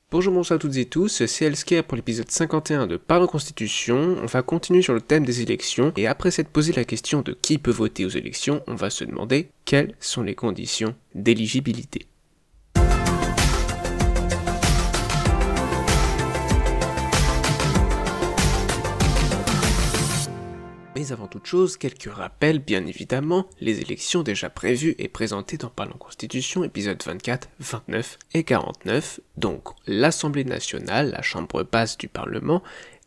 Bonjour, bonsoir à toutes et tous, c'est Elsker pour l'épisode 51 de Parlons Constitution. On va continuer sur le thème des élections, et après s'être posé la question de qui peut voter aux élections, on va se demander quelles sont les conditions d'éligibilité. Mais avant toute chose, quelques rappels, bien évidemment, les élections déjà prévues et présentées dans Parlons Constitution, épisodes 24, 29 et 49. Donc, l'Assemblée nationale, la chambre basse du Parlement,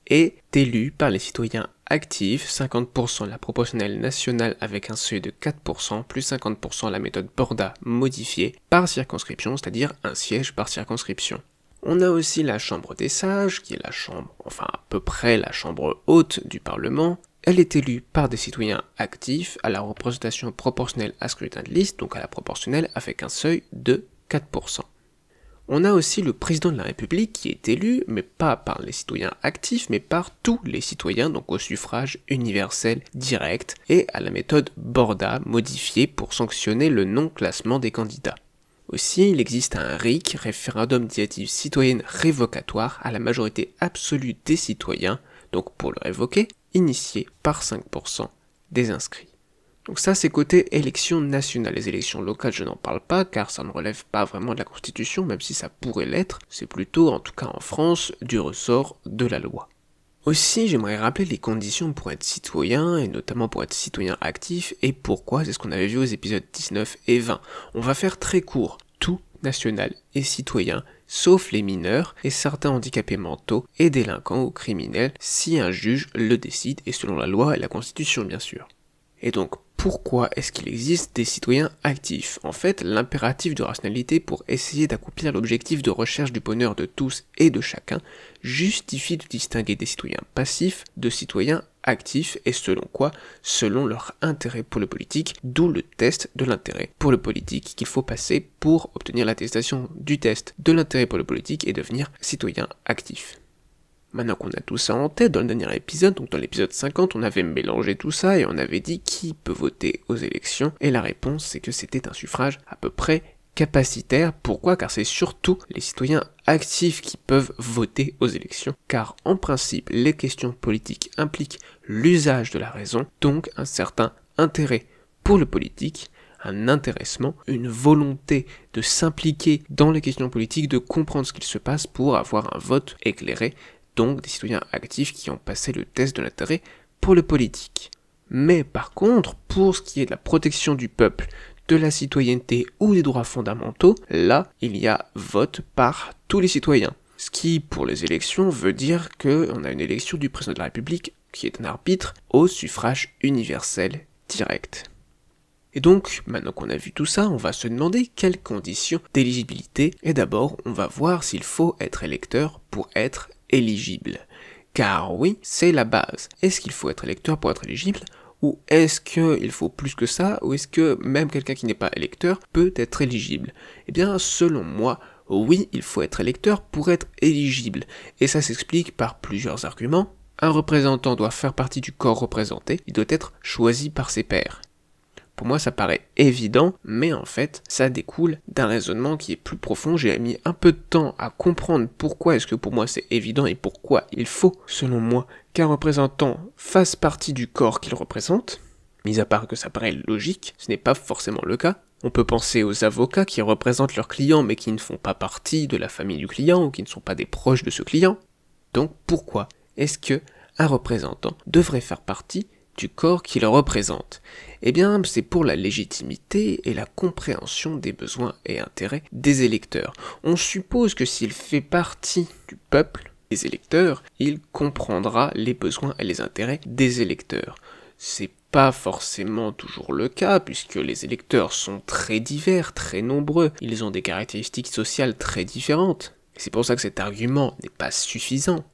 est élue par les citoyens actifs, 50% la proportionnelle nationale avec un seuil de 4%, plus 50% la méthode Borda modifiée par circonscription, c'est-à-dire un siège par circonscription. On a aussi la Chambre des sages, qui est la chambre, enfin à peu près la chambre haute du Parlement. Elle est élue par des citoyens actifs à la représentation proportionnelle à scrutin de liste, donc à la proportionnelle avec un seuil de 4%. On a aussi le président de la République qui est élu, mais pas par les citoyens actifs, mais par tous les citoyens, donc au suffrage universel direct, et à la méthode Borda modifiée pour sanctionner le non-classement des candidats. Aussi, il existe un RIC, référendum d'initiative citoyenne révocatoire, à la majorité absolue des citoyens, donc pour le révoquer, initié par 5% des inscrits. Donc ça c'est côté élections nationales. Les élections locales je n'en parle pas car ça ne relève pas vraiment de la Constitution, même si ça pourrait l'être, c'est plutôt, en tout cas en France, du ressort de la loi. Aussi j'aimerais rappeler les conditions pour être citoyen, et notamment pour être citoyen actif, et pourquoi, c'est ce qu'on avait vu aux épisodes 19 et 20. On va faire très court, tout national et citoyen, sauf les mineurs et certains handicapés mentaux et délinquants ou criminels si un juge le décide, et selon la loi et la Constitution bien sûr. Et donc, pourquoi est-ce qu'il existe des citoyens actifs? En fait, l'impératif de rationalité pour essayer d'accomplir l'objectif de recherche du bonheur de tous et de chacun justifie de distinguer des citoyens passifs de citoyens actifs, et selon quoi? Selon leur intérêt pour le politique, d'où le test de l'intérêt pour le politique qu'il faut passer pour obtenir l'attestation du test de l'intérêt pour le politique et devenir citoyen actif. Maintenant qu'on a tout ça en tête, dans le dernier épisode, donc dans l'épisode 50, on avait mélangé tout ça et on avait dit qui peut voter aux élections, et la réponse c'est que c'était un suffrage à peu près capacitaire. Pourquoi? Car c'est surtout les citoyens actifs qui peuvent voter aux élections, car en principe les questions politiques impliquent l'usage de la raison, donc un certain intérêt pour le politique, un intéressement, une volonté de s'impliquer dans les questions politiques, de comprendre ce qu'il se passe pour avoir un vote éclairé, donc des citoyens actifs qui ont passé le test de l'intérêt pour le politique. Mais par contre, pour ce qui est de la protection du peuple, de la citoyenneté ou des droits fondamentaux, là, il y a vote par tous les citoyens. Ce qui, pour les élections, veut dire qu'on a une élection du président de la République qui est un arbitre au suffrage universel direct. Et donc, maintenant qu'on a vu tout ça, on va se demander quelles conditions d'éligibilité, et d'abord, on va voir s'il faut être électeur pour être éligible. Car oui, c'est la base. Est-ce qu'il faut être électeur pour être éligible? Ou est-ce qu'il faut plus que ça? Ou est-ce que même quelqu'un qui n'est pas électeur peut être éligible? Eh bien, selon moi, oui, il faut être électeur pour être éligible. Et ça s'explique par plusieurs arguments. Un représentant doit faire partie du corps représenté, il doit être choisi par ses pairs. Pour moi, ça paraît évident, mais en fait, ça découle d'un raisonnement qui est plus profond. J'ai mis un peu de temps à comprendre pourquoi est-ce que pour moi c'est évident et pourquoi il faut, selon moi, qu'un représentant fasse partie du corps qu'il représente. Mis à part que ça paraît logique, ce n'est pas forcément le cas. On peut penser aux avocats qui représentent leurs clients mais qui ne font pas partie de la famille du client ou qui ne sont pas des proches de ce client. Donc pourquoi est-ce que un représentant devrait faire partie du corps qui le représente? Eh bien, c'est pour la légitimité et la compréhension des besoins et intérêts des électeurs. On suppose que s'il fait partie du peuple, des électeurs, il comprendra les besoins et les intérêts des électeurs. C'est pas forcément toujours le cas, puisque les électeurs sont très divers, très nombreux, ils ont des caractéristiques sociales très différentes. C'est pour ça que cet argument n'est pas suffisant.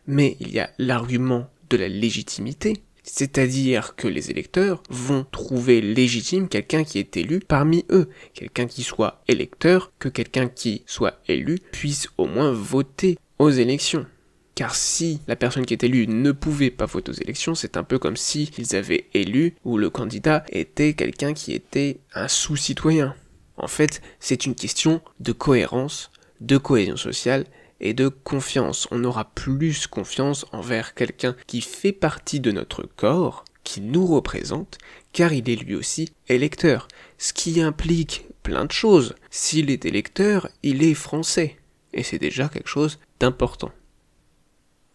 Mais il y a l'argument de la légitimité, c'est-à-dire que les électeurs vont trouver légitime quelqu'un qui est élu parmi eux, quelqu'un qui soit électeur, que quelqu'un qui soit élu puisse au moins voter aux élections. Car si la personne qui est élue ne pouvait pas voter aux élections, c'est un peu comme si ils avaient élu ou le candidat était quelqu'un qui était un sous-citoyen. En fait, c'est une question de cohérence, de cohésion sociale et de confiance. On aura plus confiance envers quelqu'un qui fait partie de notre corps, qui nous représente, car il est lui aussi électeur. Ce qui implique plein de choses. S'il est électeur, il est français. Et c'est déjà quelque chose d'important.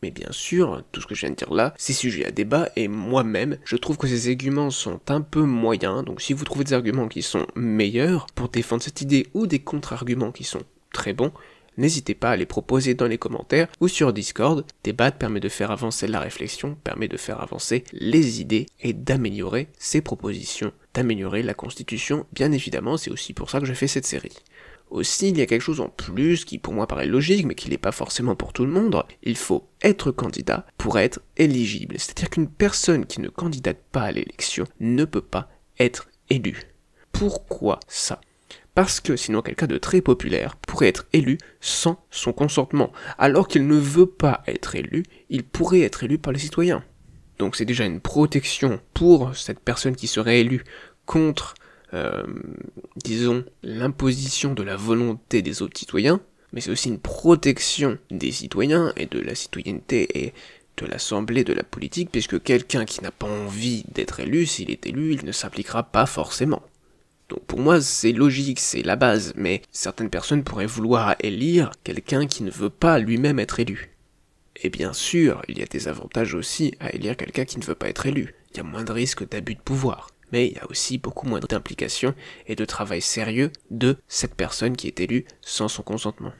Mais bien sûr, tout ce que je viens de dire là, c'est sujet à débat, et moi-même, je trouve que ces arguments sont un peu moyens, donc si vous trouvez des arguments qui sont meilleurs pour défendre cette idée, ou des contre-arguments qui sont très bons, n'hésitez pas à les proposer dans les commentaires ou sur Discord. Débattre permet de faire avancer la réflexion, permet de faire avancer les idées et d'améliorer ces propositions, d'améliorer la Constitution. Bien évidemment, c'est aussi pour ça que je fais cette série. Aussi, il y a quelque chose en plus qui pour moi paraît logique, mais qui n'est pas forcément pour tout le monde. Il faut être candidat pour être éligible. C'est-à-dire qu'une personne qui ne candidate pas à l'élection ne peut pas être élue. Pourquoi ça ? Parce que sinon quelqu'un de très populaire pourrait être élu sans son consentement. Alors qu'il ne veut pas être élu, il pourrait être élu par les citoyens. Donc c'est déjà une protection pour cette personne qui serait élue contre disons, l'imposition de la volonté des autres citoyens, mais c'est aussi une protection des citoyens et de la citoyenneté et de l'assemblée, de la politique, puisque quelqu'un qui n'a pas envie d'être élu, s'il est élu, il ne s'appliquera pas forcément. Donc pour moi, c'est logique, c'est la base, mais certaines personnes pourraient vouloir élire quelqu'un qui ne veut pas lui-même être élu. Et bien sûr, il y a des avantages aussi à élire quelqu'un qui ne veut pas être élu. Il y a moins de risques d'abus de pouvoir. Mais il y a aussi beaucoup moins d'implication et de travail sérieux de cette personne qui est élue sans son consentement.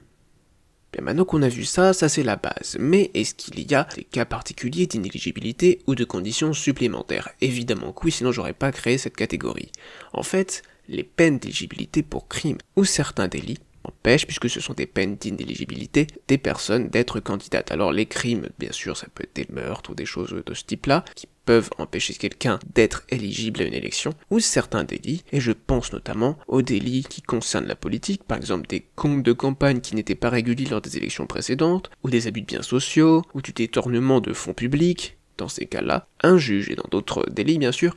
Bien maintenant qu'on a vu ça c'est la base. Mais est-ce qu'il y a des cas particuliers d'inéligibilité ou de conditions supplémentaires? Évidemment que oui, sinon j'aurais pas créé cette catégorie. En fait, les peines d'éligibilité pour crimes ou certains délits empêchent, puisque ce sont des peines d'inéligibilité, des personnes d'être candidates. Alors les crimes, bien sûr, ça peut être des meurtres ou des choses de ce type-là, qui peuvent empêcher quelqu'un d'être éligible à une élection, ou certains délits, et je pense notamment aux délits qui concernent la politique, par exemple des comptes de campagne qui n'étaient pas réguliers lors des élections précédentes, ou des abus de biens sociaux, ou du détournement de fonds publics. Dans ces cas-là, un juge, et dans d'autres délits bien sûr,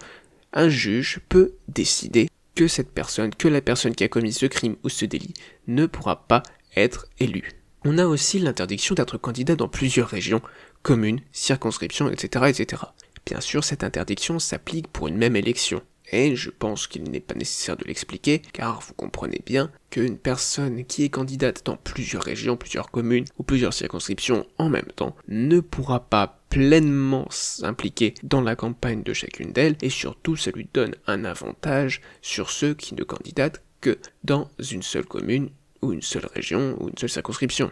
un juge peut décider que cette personne, que la personne qui a commis ce crime ou ce délit ne pourra pas être élue. On a aussi l'interdiction d'être candidat dans plusieurs régions, communes, circonscriptions, etc., etc. Bien sûr, cette interdiction s'applique pour une même élection, et je pense qu'il n'est pas nécessaire de l'expliquer, car vous comprenez bien qu'une personne qui est candidate dans plusieurs régions, plusieurs communes ou plusieurs circonscriptions en même temps ne pourra pas pleinement s'impliquer dans la campagne de chacune d'elles, et surtout ça lui donne un avantage sur ceux qui ne candidatent que dans une seule commune, ou une seule région, ou une seule circonscription.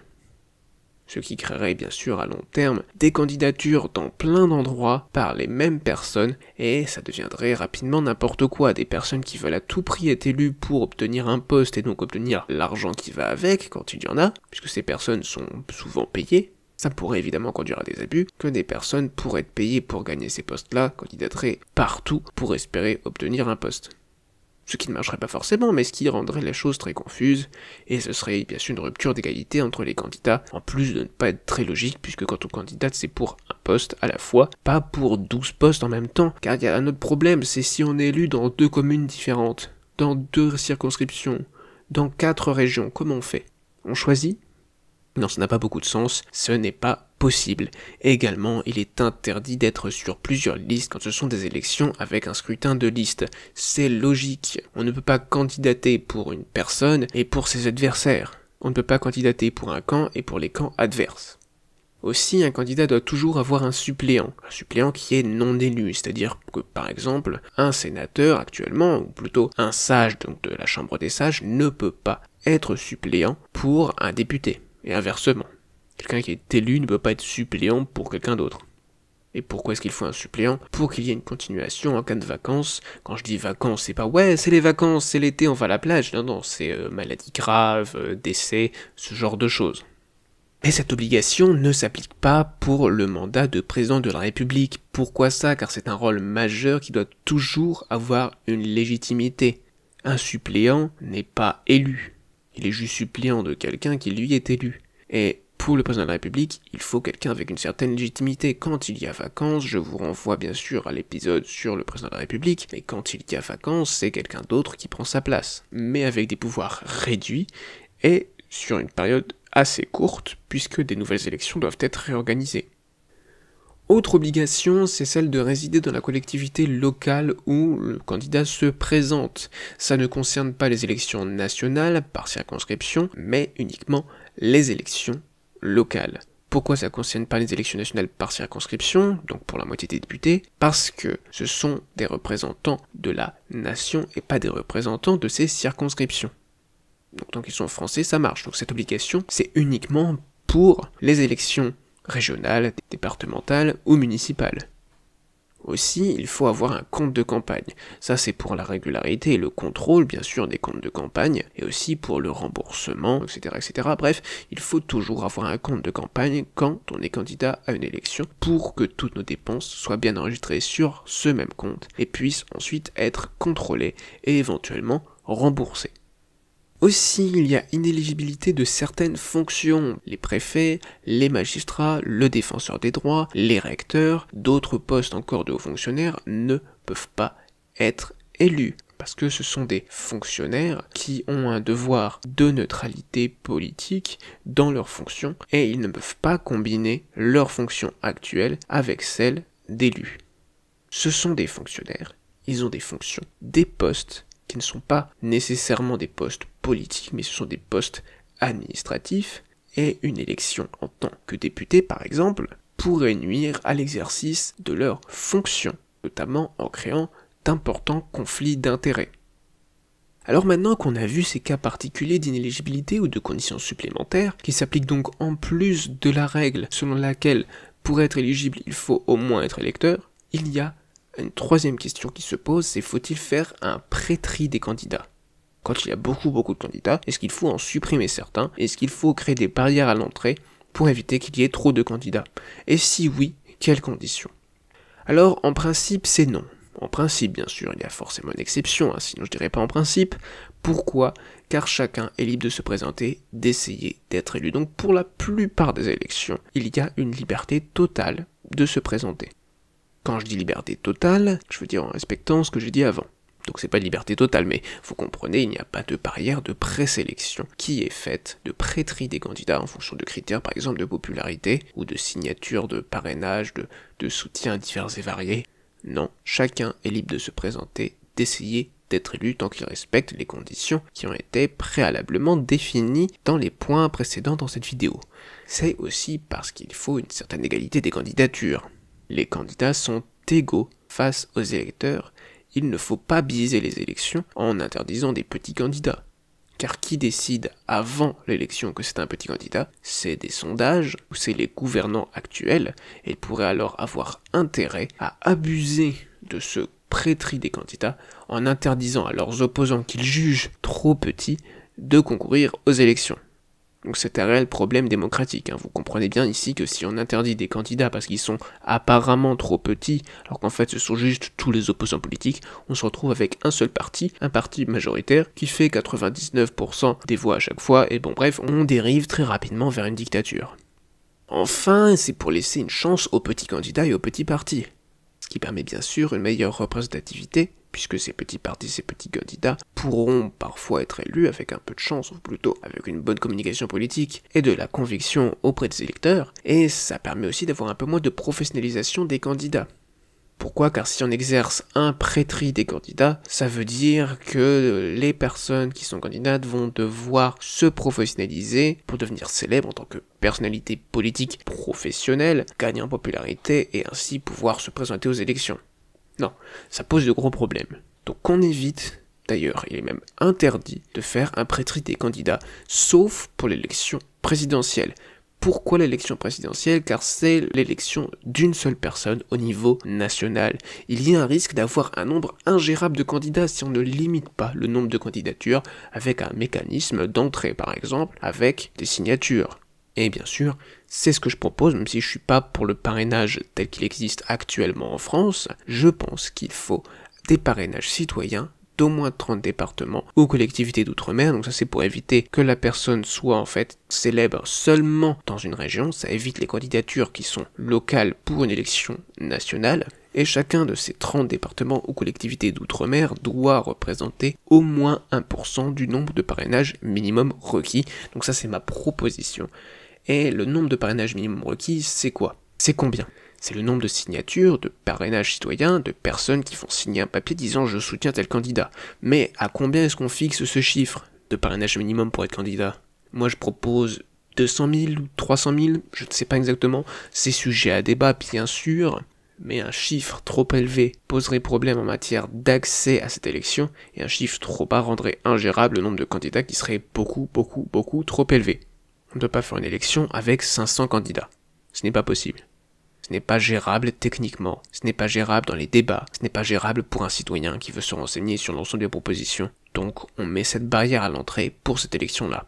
Ce qui créerait bien sûr à long terme des candidatures dans plein d'endroits par les mêmes personnes, et ça deviendrait rapidement n'importe quoi, des personnes qui veulent à tout prix être élues pour obtenir un poste et donc obtenir l'argent qui va avec quand il y en a, puisque ces personnes sont souvent payées. Ça pourrait évidemment conduire à des abus, que des personnes pourraient être payées pour gagner ces postes-là, candidateraient partout pour espérer obtenir un poste. Ce qui ne marcherait pas forcément, mais ce qui rendrait les choses très confuses, et ce serait bien sûr une rupture d'égalité entre les candidats, en plus de ne pas être très logique, puisque quand on candidate c'est pour un poste à la fois, pas pour 12 postes en même temps, car il y a un autre problème, c'est si on est élu dans 2 communes différentes, dans 2 circonscriptions, dans 4 régions, comment on fait? On choisit? Non, ça n'a pas beaucoup de sens, ce n'est pas possible. Également, il est interdit d'être sur plusieurs listes quand ce sont des élections avec un scrutin de liste. C'est logique, on ne peut pas candidater pour une personne et pour ses adversaires. On ne peut pas candidater pour un camp et pour les camps adverses. Aussi, un candidat doit toujours avoir un suppléant qui est non élu, c'est-à-dire que par exemple, un sénateur actuellement, ou plutôt un sage donc de la Chambre des sages, ne peut pas être suppléant pour un député. Et inversement, quelqu'un qui est élu ne peut pas être suppléant pour quelqu'un d'autre. Et pourquoi est-ce qu'il faut un suppléant? Pour qu'il y ait une continuation en cas de vacances. Quand je dis vacances, c'est pas « ouais, c'est les vacances, c'est l'été, on va à la plage ». Non, c'est maladie grave, décès, ce genre de choses. Mais cette obligation ne s'applique pas pour le mandat de président de la République. Pourquoi ça? Car c'est un rôle majeur qui doit toujours avoir une légitimité. Un suppléant n'est pas élu. Il est juste suppléant de quelqu'un qui lui est élu. Et pour le président de la République, il faut quelqu'un avec une certaine légitimité. Quand il y a vacances, je vous renvoie bien sûr à l'épisode sur le président de la République, mais quand il y a vacances, c'est quelqu'un d'autre qui prend sa place, mais avec des pouvoirs réduits et sur une période assez courte, puisque des nouvelles élections doivent être réorganisées. Autre obligation, c'est celle de résider dans la collectivité locale où le candidat se présente. Ça ne concerne pas les élections nationales par circonscription, mais uniquement les élections locales. Pourquoi ça ne concerne pas les élections nationales par circonscription, donc pour la moitié des députés? Parce que ce sont des représentants de la nation et pas des représentants de ces circonscriptions. Donc tant qu'ils sont français, ça marche. Donc cette obligation, c'est uniquement pour les élections régionales, départementales ou municipales. Aussi, il faut avoir un compte de campagne. Ça, c'est pour la régularité et le contrôle, bien sûr, des comptes de campagne, et aussi pour le remboursement, etc., etc. Bref, il faut toujours avoir un compte de campagne quand on est candidat à une élection pour que toutes nos dépenses soient bien enregistrées sur ce même compte et puissent ensuite être contrôlées et éventuellement remboursées. Aussi, il y a inéligibilité de certaines fonctions, les préfets, les magistrats, le défenseur des droits, les recteurs, d'autres postes encore de hauts fonctionnaires ne peuvent pas être élus, parce que ce sont des fonctionnaires qui ont un devoir de neutralité politique dans leurs fonctions, et ils ne peuvent pas combiner leurs fonctions actuelles avec celles d'élus. Ce sont des fonctionnaires, ils ont des fonctions, des postes, qui ne sont pas nécessairement des postes politiques, mais ce sont des postes administratifs, et une élection en tant que député, par exemple, pourrait nuire à l'exercice de leurs fonctions, notamment en créant d'importants conflits d'intérêts. Alors maintenant qu'on a vu ces cas particuliers d'inéligibilité ou de conditions supplémentaires, qui s'appliquent donc en plus de la règle selon laquelle pour être éligible il faut au moins être électeur, il y a une troisième question qui se pose, c'est faut-il faire un pré-tri des candidats? Quand il y a beaucoup de candidats, est-ce qu'il faut en supprimer certains? Est-ce qu'il faut créer des barrières à l'entrée pour éviter qu'il y ait trop de candidats? Et si oui, quelles conditions? Alors, en principe, c'est non. En principe, bien sûr, il y a forcément une exception, sinon je dirais pas en principe. Pourquoi? Car chacun est libre de se présenter, d'essayer d'être élu. Donc pour la plupart des élections, il y a une liberté totale de se présenter. Quand je dis liberté totale, je veux dire en respectant ce que j'ai dit avant. Donc c'est pas liberté totale, mais vous comprenez, il n'y a pas de barrière de présélection qui est faite, de pré-tri des candidats en fonction de critères, par exemple de popularité, ou de signature, de parrainage, de soutien divers et variés. Non, chacun est libre de se présenter, d'essayer d'être élu tant qu'il respecte les conditions qui ont été préalablement définies dans les points précédents dans cette vidéo. C'est aussi parce qu'il faut une certaine égalité des candidatures. Les candidats sont égaux face aux électeurs, il ne faut pas biaiser les élections en interdisant des petits candidats. Car qui décide avant l'élection que c'est un petit candidat? C'est des sondages, ou c'est les gouvernants actuels, et ils pourraient alors avoir intérêt à abuser de ce pré-tri des candidats en interdisant à leurs opposants qu'ils jugent trop petits de concourir aux élections. Donc c'est un réel problème démocratique. Vous comprenez bien ici que si on interdit des candidats parce qu'ils sont apparemment trop petits, alors qu'en fait ce sont juste tous les opposants politiques, on se retrouve avec un seul parti, un parti majoritaire, qui fait 99% des voix à chaque fois, et bon bref, on dérive très rapidement vers une dictature. Enfin, c'est pour laisser une chance aux petits candidats et aux petits partis. Ce qui permet bien sûr une meilleure représentativité, puisque ces petits partis, ces petits candidats pourront parfois être élus avec un peu de chance, ou plutôt avec une bonne communication politique et de la conviction auprès des électeurs, et ça permet aussi d'avoir un peu moins de professionnalisation des candidats. Pourquoi? Car si on exerce un pré-tri des candidats, ça veut dire que les personnes qui sont candidates vont devoir se professionnaliser pour devenir célèbres en tant que personnalité politique professionnelle, gagner en popularité et ainsi pouvoir se présenter aux élections. Non, ça pose de gros problèmes. Donc on évite, d'ailleurs, il est même interdit de faire un pré-tri des candidats, sauf pour l'élection présidentielle. Pourquoi l'élection présidentielle? Car c'est l'élection d'une seule personne au niveau national. Il y a un risque d'avoir un nombre ingérable de candidats si on ne limite pas le nombre de candidatures avec un mécanisme d'entrée, par exemple, avec des signatures. Et bien sûr, c'est ce que je propose, même si je suis pas pour le parrainage tel qu'il existe actuellement en France, je pense qu'il faut des parrainages citoyens d'au moins 30 départements ou collectivités d'outre-mer. Donc ça c'est pour éviter que la personne soit en fait célèbre seulement dans une région. Ça évite les candidatures qui sont locales pour une élection nationale. Et chacun de ces 30 départements ou collectivités d'outre-mer doit représenter au moins 1% du nombre de parrainages minimum requis. Donc ça c'est ma proposition. Et le nombre de parrainages minimum requis, c'est quoi? C'est combien? C'est le nombre de signatures, de parrainages citoyens, de personnes qui font signer un papier disant « je soutiens tel candidat ». Mais à combien est-ce qu'on fixe ce chiffre de parrainage minimum pour être candidat? Moi je propose 200 000 ou 300 000, je ne sais pas exactement. C'est sujet à débat bien sûr, mais un chiffre trop élevé poserait problème en matière d'accès à cette élection, et un chiffre trop bas rendrait ingérable le nombre de candidats qui serait beaucoup trop élevé. On ne peut pas faire une élection avec 500 candidats. Ce n'est pas possible. Ce n'est pas gérable techniquement, ce n'est pas gérable dans les débats, ce n'est pas gérable pour un citoyen qui veut se renseigner sur l'ensemble des propositions. Donc on met cette barrière à l'entrée pour cette élection-là.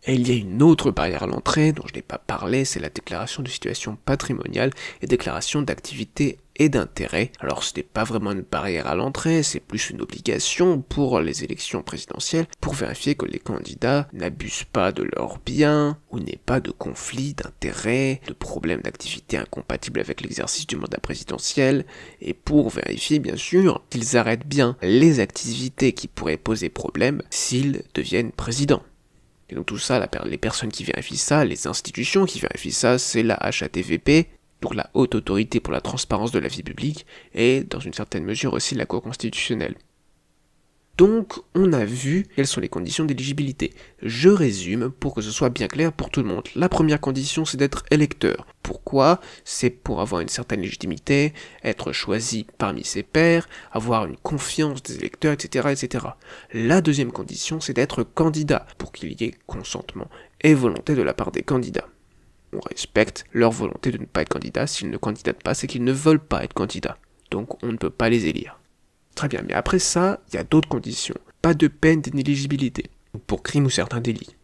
Et il y a une autre barrière à l'entrée dont je n'ai pas parlé, c'est la déclaration de situation patrimoniale et déclaration d'activité et d'intérêt. Alors ce n'est pas vraiment une barrière à l'entrée, c'est plus une obligation pour les élections présidentielles pour vérifier que les candidats n'abusent pas de leurs biens ou n'aient pas de conflit d'intérêt, de problèmes d'activité incompatibles avec l'exercice du mandat présidentiel, et pour vérifier bien sûr qu'ils arrêtent bien les activités qui pourraient poser problème s'ils deviennent présidents. Et donc tout ça, les personnes qui vérifient ça, les institutions qui vérifient ça, c'est la HATVP, donc la Haute Autorité pour la Transparence de la Vie Publique, et dans une certaine mesure aussi la Cour constitutionnelle. Donc on a vu quelles sont les conditions d'éligibilité. Je résume pour que ce soit bien clair pour tout le monde. La première condition, c'est d'être électeur. Pourquoi? C'est pour avoir une certaine légitimité, être choisi parmi ses pairs, avoir une confiance des électeurs, etc., etc. La deuxième condition, c'est d'être candidat, pour qu'il y ait consentement et volonté de la part des candidats. On respecte leur volonté de ne pas être candidat. S'ils ne candidatent pas, c'est qu'ils ne veulent pas être candidats. Donc on ne peut pas les élire. Très bien, mais après ça, il y a d'autres conditions. Pas de peine d'inéligibilité, pour crime ou certains délits.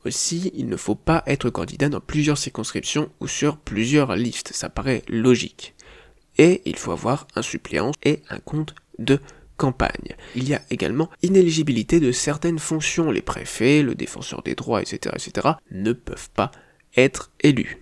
Aussi, il ne faut pas être candidat dans plusieurs circonscriptions ou sur plusieurs listes, ça paraît logique. Et il faut avoir un suppléant et un compte de campagne. Il y a également inéligibilité de certaines fonctions. Les préfets, le défenseur des droits, etc., ne peuvent pas être élus.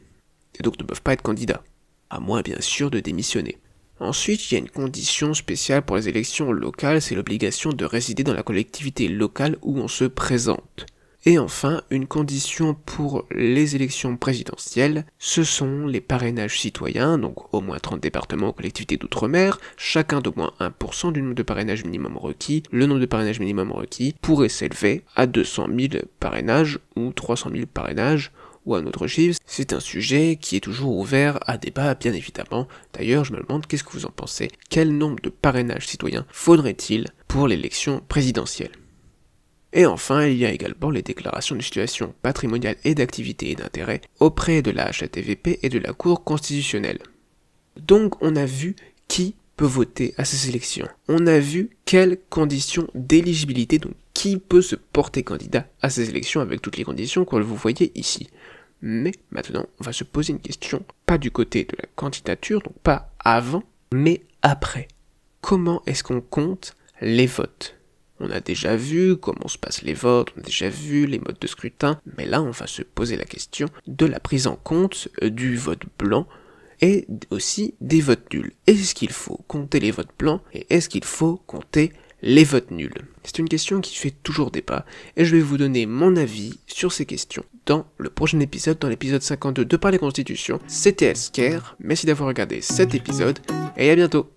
Et donc ne peuvent pas être candidats. À moins bien sûr de démissionner. Ensuite, il y a une condition spéciale pour les élections locales, c'est l'obligation de résider dans la collectivité locale où on se présente. Et enfin, une condition pour les élections présidentielles, ce sont les parrainages citoyens, donc au moins 30 départements ou collectivités d'outre-mer, chacun d'au moins 1% du nombre de parrainages minimum requis. Le nombre de parrainages minimum requis pourrait s'élever à 200 000 parrainages ou 300 000 parrainages, ou un autre chiffre. C'est un sujet qui est toujours ouvert à débat, bien évidemment. D'ailleurs, je me demande qu'est-ce que vous en pensez. Quel nombre de parrainages citoyens faudrait-il pour l'élection présidentielle? Et enfin, il y a également les déclarations de situation patrimoniale et d'activité et d'intérêt auprès de la HATVP et de la Cour constitutionnelle. Donc, on a vu qui peut voter à ces élections. On a vu quelles conditions d'éligibilité, donc qui peut se porter candidat à ces élections avec toutes les conditions que vous voyez ici. Mais maintenant, on va se poser une question, pas du côté de la candidature, donc pas avant, mais après. Comment est-ce qu'on compte les votes? On a déjà vu comment se passent les votes, on a déjà vu les modes de scrutin, mais là on va se poser la question de la prise en compte du vote blanc et aussi des votes nuls. Est-ce qu'il faut compter les votes blancs et est-ce qu'il faut compter les votes nuls? C'est une question qui fait toujours débat et je vais vous donner mon avis sur ces questions dans le prochain épisode, dans l'épisode 52 de Parler Constitution. C'était Healthcare, merci d'avoir regardé cet épisode et à bientôt.